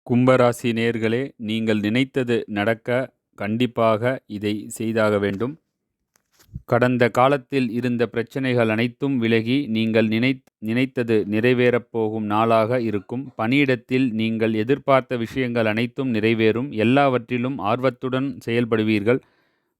கும்பராசி நேயர்களே, நீங்கள் நினைத்தது நடக்க கண்டிப்பாக இதை செய்தாக வேண்டும். கடந்த காலத்தில் இருந்த பிரச்சனைகள் அனைத்தும் விலகி நீங்கள் நினைத்தது நிறைவேறப் போகும் நாளாக இருக்கும். பணியிடத்தில் நீங்கள் எதிர்பார்த்த விஷயங்கள் அனைத்தும் நிறைவேறும். எல்லாவற்றிலும் ஆர்வத்துடன் செயல்படுவீர்கள்.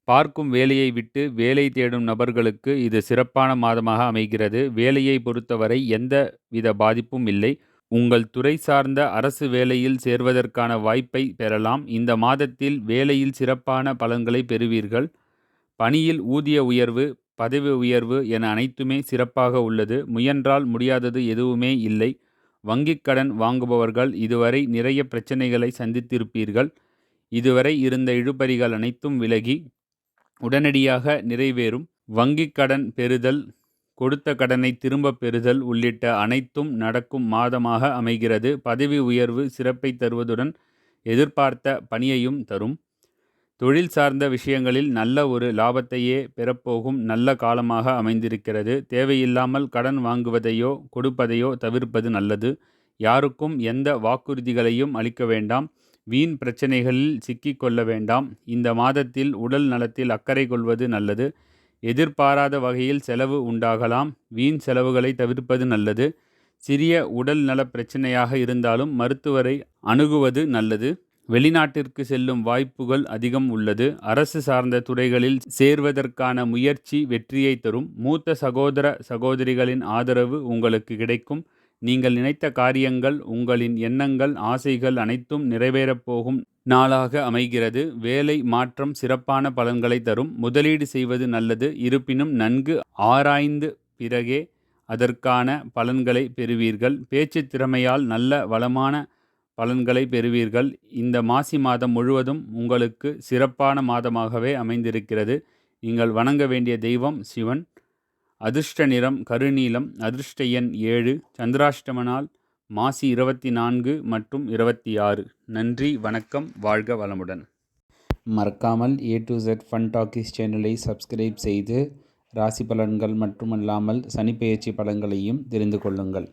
பார்க்கும் வேலையை விட்டு வேலை தேடும் நபர்களுக்கு இது சிறப்பான மாதமாக அமைகிறது. வேலையை பொறுத்தவரை எந்த வித பாதிப்பும் இல்லை. உங்கள் துறை சார்ந்த அரசு வேலையில் சேர்வதற்கான வாய்ப்பை பெறலாம். இந்த மாதத்தில் வேலையில் சிறப்பான பலன்களை பெறுவீர்கள். பணியில் ஊதிய உயர்வு, பதவி உயர்வு என அனைத்துமே சிறப்பாக உள்ளது. முயன்றால் முடியாதது எதுவுமே இல்லை. வங்கிக் கடன் வாங்குபவர்கள் இதுவரை நிறைய பிரச்சனைகளை சந்தித்திருப்பீர்கள். இதுவரை இருந்த இழுபறிகள் அனைத்தும் விலகி உடனடியாக நிறைவேறும். வங்கிக் கடன் பெறுதல், கொடுத்த கடனை திரும்பப் பெறுதல் உள்ளிட்ட அனைத்தும் நடக்கும் மாதமாக அமைகிறது. பதவி உயர்வு சிறப்பை தருவதுடன் எதிர்பார்த்த பணியையும் தரும். தொழில் சார்ந்த விஷயங்களில் நல்ல ஒரு லாபத்தையே பெறப்போகும் நல்ல காலமாக அமைந்திருக்கிறது. தேவையில்லாமல் கடன் வாங்குவதையோ கொடுப்பதையோ தவிர்ப்பது நல்லது. யாருக்கும் எந்த வாக்குறுதிகளையும் அளிக்க வேண்டாம். வீண் பிரச்சனைகளில் சிக்கிக்கொள்ள வேண்டாம். இந்த மாதத்தில் உடல் நலத்தில் அக்கறை கொள்வது நல்லது. எதிர்பாராத வகையில் செலவு உண்டாகலாம். வீண் செலவுகளை தவிர்ப்பது நல்லது. சிறிய உடல் நல பிரச்சனையாக இருந்தாலும் மருத்துவரை அணுகுவது நல்லது. வெளிநாட்டிற்கு செல்லும் வாய்ப்புகள் அதிகம் உள்ளது. அரசு சார்ந்த துறைகளில் சேர்வதற்கான முயற்சி வெற்றியை தரும். மூத்த சகோதர சகோதரிகளின் ஆதரவு உங்களுக்கு கிடைக்கும். நீங்கள் நினைத்த காரியங்கள், உங்களின் எண்ணங்கள், ஆசைகள் அனைத்தும் நிறைவேறப் போகும் நாளாக அமைகிறது. வேலை மாற்றம் சிறப்பான பலன்களை தரும். முதலீடு செய்வது நல்லது. இருப்பினும் நன்கு ஆராய்ந்து பிறகே அதற்கான பலன்களை பெறுவீர்கள். பேச்சு திறமையால் நல்ல வளமான பலன்களை பெறுவீர்கள். இந்த மாசி மாதம் முழுவதும் உங்களுக்கு சிறப்பான மாதமாகவே அமைந்திருக்கிறது. நீங்கள் வணங்க வேண்டிய தெய்வம் சிவன். அதிர்ஷ்ட நிறம் கருநீலம். அதிர்ஷ்ட எண் 7. சந்திராஷ்டம நாள் மாசி 24 மற்றும் 26. நன்றி, வணக்கம், வாழ்க வளமுடன். மறக்காமல் A to Z fun talkies சேனலை சப்ஸ்கிரைப் செய்து ராசி பலன்கள் மட்டுமல்லாமல் சனிப்பெயர்ச்சி பலன்களையும் தெரிந்து கொள்ளுங்கள்.